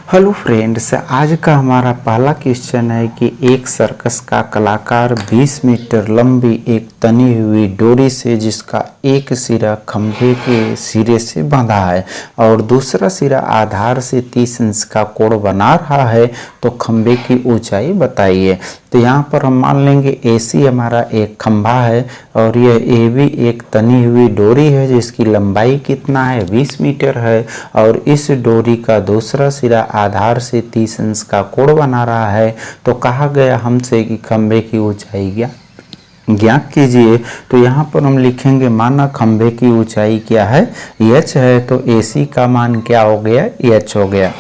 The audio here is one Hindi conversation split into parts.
हेलो फ्रेंड्स, आज का हमारा पहला क्वेश्चन है कि एक सर्कस का कलाकार 20 मीटर लंबी एक तनी हुई डोरी से जिसका एक सिरा खंभे के सिरे से बंधा है और दूसरा सिरा आधार से 30 इंच का कोण बना रहा है, तो खंभे की ऊंचाई बताइए। तो यहाँ पर हम मान लेंगे AC हमारा एक खंभा है और यह AB एक तनी हुई डोरी है जिसकी लंबाई कितना है 20 मीटर है और इस डोरी का दूसरा सिरा आधार से 30 इंच का कोण बना रहा है। तो कहा गया हमसे कि खंभे की ऊंचाई ज्ञात कीजिए। तो यहाँ पर हम लिखेंगे माना खंभे की ऊंचाई क्या है, h है, तो AC का मान क्या हो गया, h हो गया।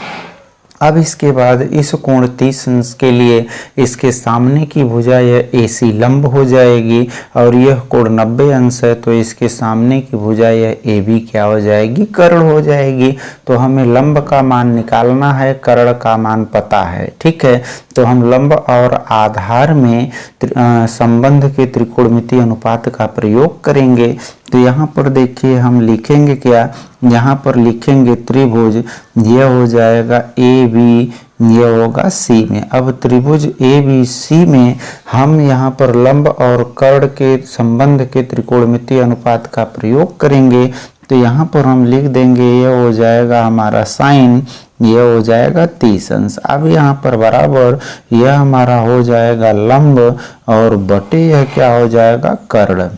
अब इसके बाद इस कोण 30 अंश के लिए इसके सामने की भुजा यह AC लंब हो जाएगी और यह कोण 90 अंश है, तो इसके सामने की भुजा यह AB क्या हो जाएगी, कर्ण हो जाएगी। तो हमें लंब का मान निकालना है, कर्ण का मान पता है, ठीक है। तो हम लंब और आधार में संबंध के त्रिकोणमितीय अनुपात का प्रयोग करेंगे। तो यहाँ पर देखिए हम लिखेंगे क्या, यहाँ पर लिखेंगे त्रिभुज, यह हो जाएगा AB, यह होगा C में। अब त्रिभुज ABC में हम यहाँ पर लंब और कर्ण के संबंध के त्रिकोणमितीय अनुपात का प्रयोग करेंगे। तो यहाँ पर हम लिख देंगे यह हो जाएगा हमारा साइन, यह हो जाएगा 30 अंश। अब यहाँ पर बराबर यह हमारा हो जाएगा लंब और बटे यह क्या हो जाएगा, कर्ण,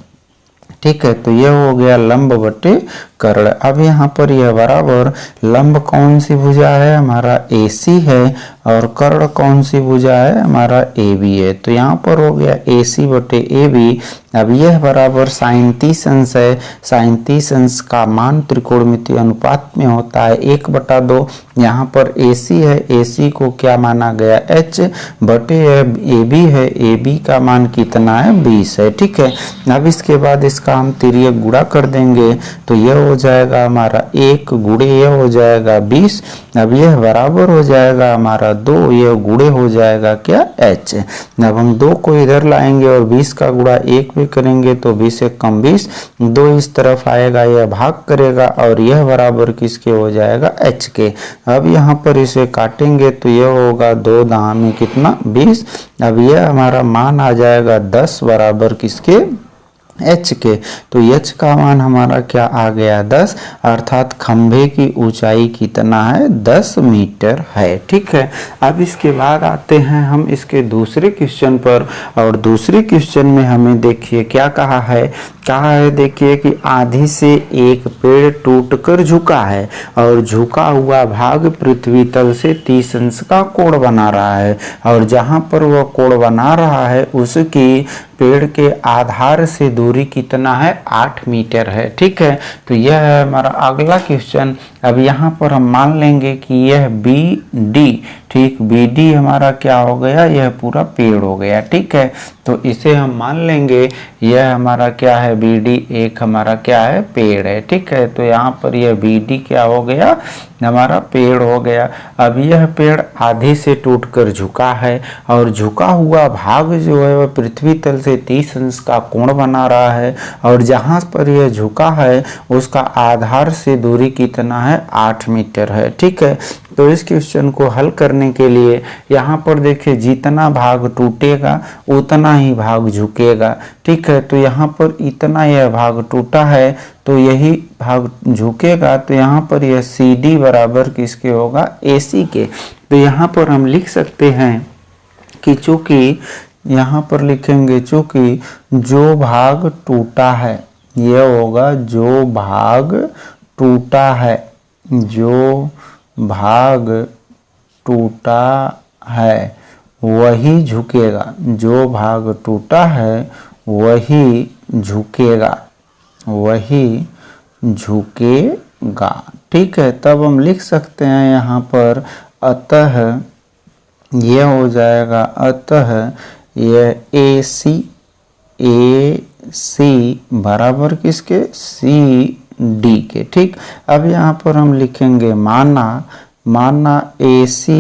ठीक है। तो यह हो गया लंब बटे कर्ण। अब यहाँ पर यह बराबर लंब कौन सी भुजा है, हमारा AC है और कर्ण कौन सी भुजा है, हमारा AB है। तो यहाँ पर हो गया AC बटे AB। अब यह बराबर साइन 30 अंश है, साइन 30 अंश का मान त्रिकोणमितीय अनुपात में होता है 1/2। यहाँ पर AC है, AC को क्या माना गया, h बटे AB है, AB का मान कितना है, 20 है, ठीक है। अब इसके बाद इसका हम तिर्यक गुणा कर देंगे। तो यह हो जाएगा हमारा 1 गुणे यह हो जाएगा 20। अब यह बराबर हो जाएगा हमारा 2, यह गुणे हो जाएगा क्या, h। अब हम 2 को इधर लाएंगे और 20 का गुणा 1 भी करेंगे तो 20 एक कम 20, 2 इस तरफ आएगा, यह भाग करेगा और यह बराबर किसके हो जाएगा, h के। अब यहाँ पर इसे काटेंगे तो यह होगा 2 दाम में कितना, 20। अब यह हमारा मान आ जाएगा 10 बराबर किसके, h के। तो h का मान हमारा क्या आ गया, 10, अर्थात खंभे की ऊंचाई कितना है, 10 मीटर है, ठीक है। अब इसके बाद आते हैं हम इसके दूसरे क्वेश्चन पर और दूसरे क्वेश्चन में हमें देखिए क्या कहा है, देखिए कि आधी से एक पेड़ टूटकर झुका है और झुका हुआ भाग पृथ्वी तल से 30 अंश का कोण बना रहा है और जहां पर वह कोण बना रहा है उसकी पेड़ के आधार से दूरी कितना है, 8 मीटर है, ठीक है। तो यह है हमारा अगला क्वेश्चन। अब यहाँ पर हम मान लेंगे कि यह BD, ठीक, BD हमारा क्या हो गया, यह पूरा पेड़ हो गया, ठीक है। तो इसे हम मान लेंगे यह हमारा क्या है, BD एक हमारा क्या है, पेड़ है, ठीक है। तो यहाँ पर यह BD क्या हो गया, हमारा पेड़ हो गया। अब यह पेड़ आधे से टूटकर झुका है और झुका हुआ भाग जो है वह पृथ्वी तल से 30 अंश का कोण बना रहा है और जहां पर यह झुका है उसका आधार से दूरी कितना है, 8 मीटर है, ठीक है। तो इस क्वेश्चन को हल करने के लिए यहाँ पर देखिए जितना भाग टूटेगा उतना ही भाग झुकेगा, ठीक है। तो यहाँ पर इतना यह भाग टूटा है तो यही भाग झुकेगा। तो यहाँ पर यह CD बराबर किसके होगा, AC के। तो यहाँ पर हम लिख सकते हैं कि चूंकि यहाँ पर लिखेंगे चूंकि जो भाग टूटा है यह होगा, जो भाग टूटा है, जो भाग टूटा है वही झुकेगा, जो भाग टूटा है वही झुकेगा, वही झुकेगा, ठीक है। तब हम लिख सकते हैं यहाँ पर अतः यह हो जाएगा, अतः यह AC बराबर किसके, CD के, ठीक। अब यहाँ पर हम लिखेंगे माना AC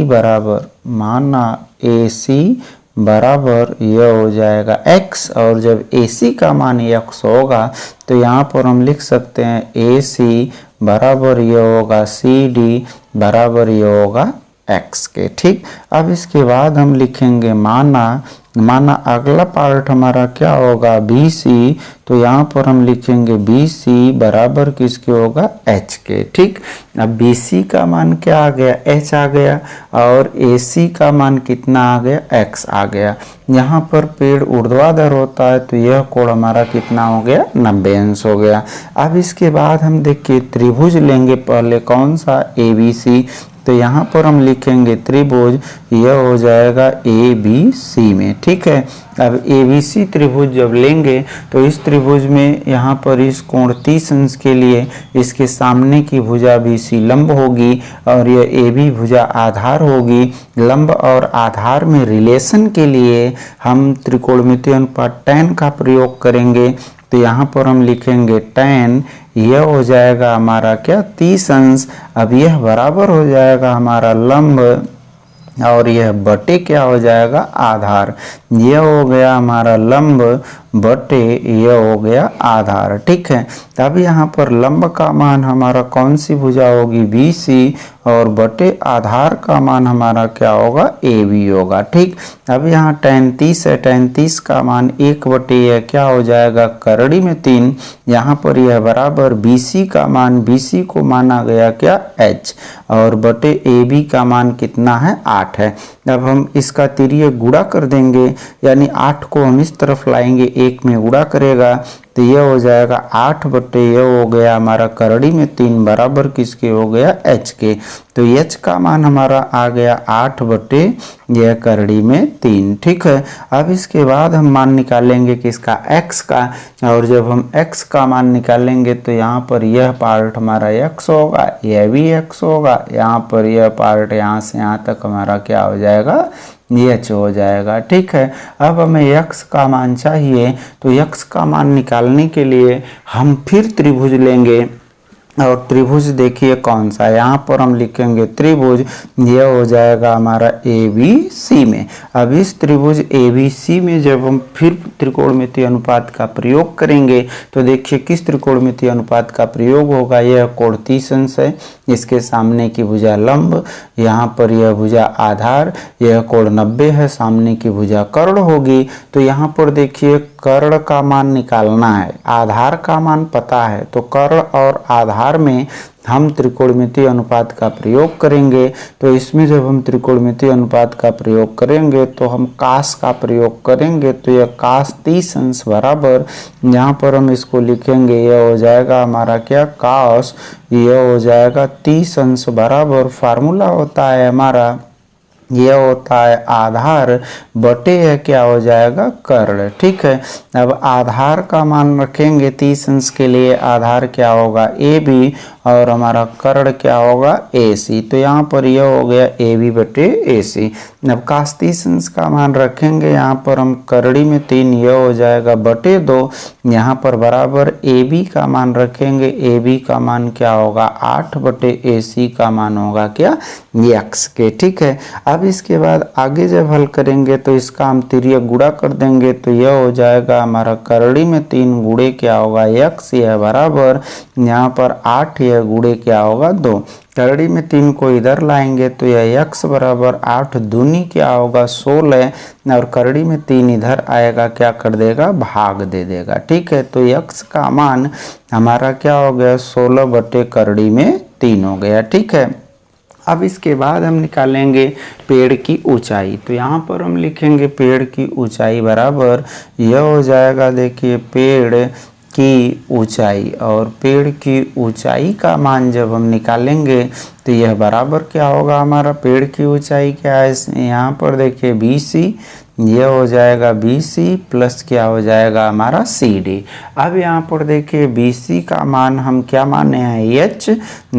बराबर यह हो जाएगा x और जब AC का मान x होगा तो यहाँ पर हम लिख सकते हैं AC बराबर यह होगा CD बराबर यह होगा x के। ठीक, अब इसके बाद हम लिखेंगे माना अगला पार्ट हमारा क्या होगा BC, तो यहाँ पर हम लिखेंगे BC बराबर किसके होगा h के। ठीक, अब BC का मान क्या आ गया h आ गया और AC का मान कितना आ गया x आ गया। यहाँ पर पेड़ ऊर्ध्वाधर होता है तो यह कोण हमारा कितना हो गया 90 अंश हो गया। अब इसके बाद हम देखिए त्रिभुज लेंगे पहले कौन सा ABC, तो यहाँ पर हम लिखेंगे त्रिभुज, यह हो जाएगा ABC में। ठीक है, अब ABC त्रिभुज जब लेंगे तो इस त्रिभुज में यहाँ पर इस कोण 30 अंश के लिए इसके सामने की भुजा BC लंब होगी और यह AB भुजा आधार होगी। लंब और आधार में रिलेशन के लिए हम त्रिकोणमितीय अनुपात tan का प्रयोग करेंगे, तो यहाँ पर हम लिखेंगे tan, यह हो जाएगा हमारा क्या 30 अंश। अब यह बराबर हो जाएगा हमारा लंब और यह बटे क्या हो जाएगा आधार। यह हो गया हमारा लंब बटे यह हो गया आधार। ठीक है, तब यहाँ पर लंब का मान हमारा कौन सी भुजा होगी BC और बटे आधार का मान हमारा क्या होगा AB होगा। ठीक, अब यहाँ tan 30 है, tan 30 का मान 1 बटे यह क्या हो जाएगा करड़ी में 3, यहाँ पर यह बराबर BC का मान, BC को माना गया क्या h और बटे AB का मान कितना है 8 है। अब हम इसका तिर्यक गुणा कर देंगे, यानी 8 को हम इस तरफ लाएंगे, 1 में गुणा करेगा तो यह हो जाएगा 8 बटे यह हो गया हमारा करड़ी में 3 बराबर किसके हो गया h के। तो h का मान हमारा आ गया 8 बटे यह करड़ी में 3। ठीक है, अब इसके बाद हम मान निकालेंगे किसका x का, और जब हम x का मान निकालेंगे तो यहाँ पर यह पार्ट हमारा x होगा, यह भी x होगा, यहाँ पर यह पार्ट यहाँ से यहाँ तक हमारा क्या हो जाएगा h हो जाएगा। ठीक है, अब हमें x का मान चाहिए, तो x का मान निकालने के लिए हम फिर त्रिभुज लेंगे और त्रिभुज देखिए कौन सा है, यहाँ पर हम लिखेंगे त्रिभुज, यह हो जाएगा हमारा ABC में। अब इस त्रिभुज ABC में जब हम फिर त्रिकोणमितीय अनुपात का प्रयोग करेंगे तो देखिए किस त्रिकोणमितीय अनुपात का प्रयोग होगा। यह कोण 30 अंश है, इसके सामने की भुजा लंब, यहाँ पर यह भुजा आधार, यह कोण 90 है, सामने की भुजा कर्ण होगी। तो यहाँ पर देखिए कर्ण का मान निकालना है, आधार का मान पता है, तो कर्ण और आधार में हम त्रिकोणमितीय अनुपात का प्रयोग करेंगे। तो इसमें जब हम त्रिकोणमितीय अनुपात का प्रयोग करेंगे तो हम कास का प्रयोग करेंगे, तो यह कास 30 अंश बराबर, यहाँ पर हम इसको लिखेंगे, यह हो जाएगा हमारा क्या कास, यह हो जाएगा 30 अंश बराबर, फार्मूला होता है हमारा, यह होता है आधार बटे यह क्या हो जाएगा कर्ण। ठीक है, अब आधार का मान रखेंगे 30 अंश के लिए, आधार क्या होगा AB और हमारा कर्ण क्या होगा AC, तो यहाँ पर यह हो गया AB बटे AC। अब कास 30 अंश का मान रखेंगे, यहाँ पर हम करड़ी में 3, यह हो जाएगा बटे 2, यहाँ पर बराबर AB का मान रखेंगे, AB का मान क्या होगा 8 बटे AC का मान होगा क्या x के। ठीक है, अब इसके बाद आगे जब हल करेंगे तो इसका हम तिर्यक गुणा कर देंगे, तो यह हो जाएगा हमारा करड़ी में 3 गुणे क्या होगा x, यह बराबर यहाँ पर 8, यह गुणे क्या होगा 2, करड़ी में 3 को इधर लाएंगे तो यह x बराबर 8 दूनी क्या होगा 16, और करड़ी में 3 इधर आएगा क्या कर देगा भाग दे देगा। ठीक है, तो x का मान हमारा क्या हो गया 16 बटे करड़ी में 3 हो गया। ठीक है, अब इसके बाद हम निकालेंगे पेड़ की ऊंचाई, तो यहाँ पर हम लिखेंगे पेड़ की ऊंचाई बराबर, यह हो जाएगा देखिए पेड़ की ऊंचाई, और पेड़ की ऊंचाई का मान जब हम निकालेंगे तो यह बराबर क्या होगा हमारा, पेड़ की ऊंचाई क्या है यहाँ पर देखिए BC, यह हो जाएगा BC प्लस क्या हो जाएगा हमारा CD। अब यहाँ पर देखिए BC का मान हम क्या माने हैं h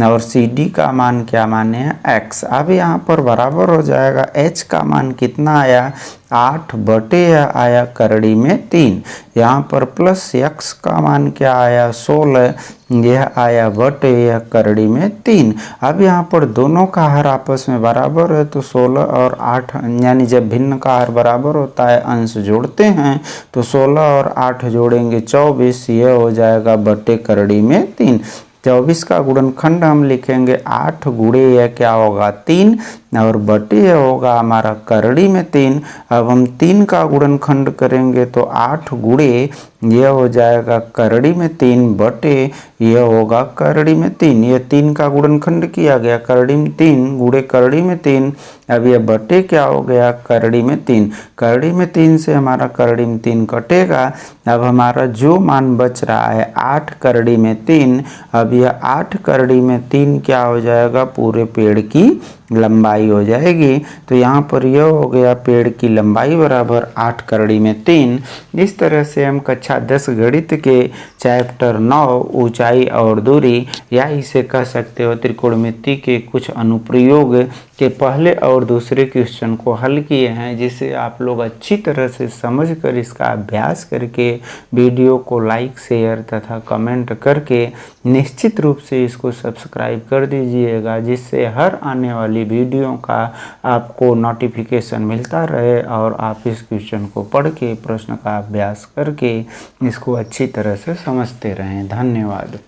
और CD का मान क्या माने हैं x। अब यहाँ पर बराबर हो जाएगा h का मान कितना आया 8 बटे आया करड़ी में 3, यहाँ पर प्लस x का मान क्या आया 16, यह आया बटे यह करड़ी में 3। अब यहाँ पर दोनों का हर आपस में बराबर है, तो 16 और 8 यानी जब भिन्न का हर बराबर होता है अंश जोड़ते हैं तो 16 और 8 जोड़ेंगे 24, यह हो जाएगा बटे करड़ी में 3। 24 का गुणनखंड हम लिखेंगे 8 गुणे यह क्या होगा 3 और बटे यह होगा हमारा करड़ी में 3। अब हम 3 का गुणनखंड करेंगे तो 8 गुणे यह हो जाएगा करड़ी में 3 बटे यह होगा करड़ी में 3। यह 3 का गुणनखंड किया गया करड़ी में 3 गुणे करड़ी में 3। अब यह बटे क्या हो गया करड़ी में 3। करड़ी में 3 से हमारा करड़ी में 3 कटेगा। अब हमारा जो मान बच रहा है 8 करड़ी में 3। अब यह 8 करड़ी में 3 क्या हो जाएगा पूरे पेड़ की लंबाई हो जाएगी। तो यहाँ पर यह हो गया पेड़ की लंबाई बराबर 8 करड़ी में 3। इस तरह से हम कक्षा 10 गणित के चैप्टर 9 ऊंचाई और दूरी या इसे कह सकते हो त्रिकोणमिति के कुछ अनुप्रयोग के पहले और दूसरे क्वेश्चन को हल किए हैं, जिसे आप लोग अच्छी तरह से समझकर इसका अभ्यास करके वीडियो को लाइक शेयर तथा कमेंट करके निश्चित रूप से इसको सब्सक्राइब कर दीजिएगा, जिससे हर आने वाली वीडियो का आपको नोटिफिकेशन मिलता रहे और आप इस क्वेश्चन को पढ़ के प्रश्न का अभ्यास करके इसको अच्छी तरह से समझते रहें। धन्यवाद।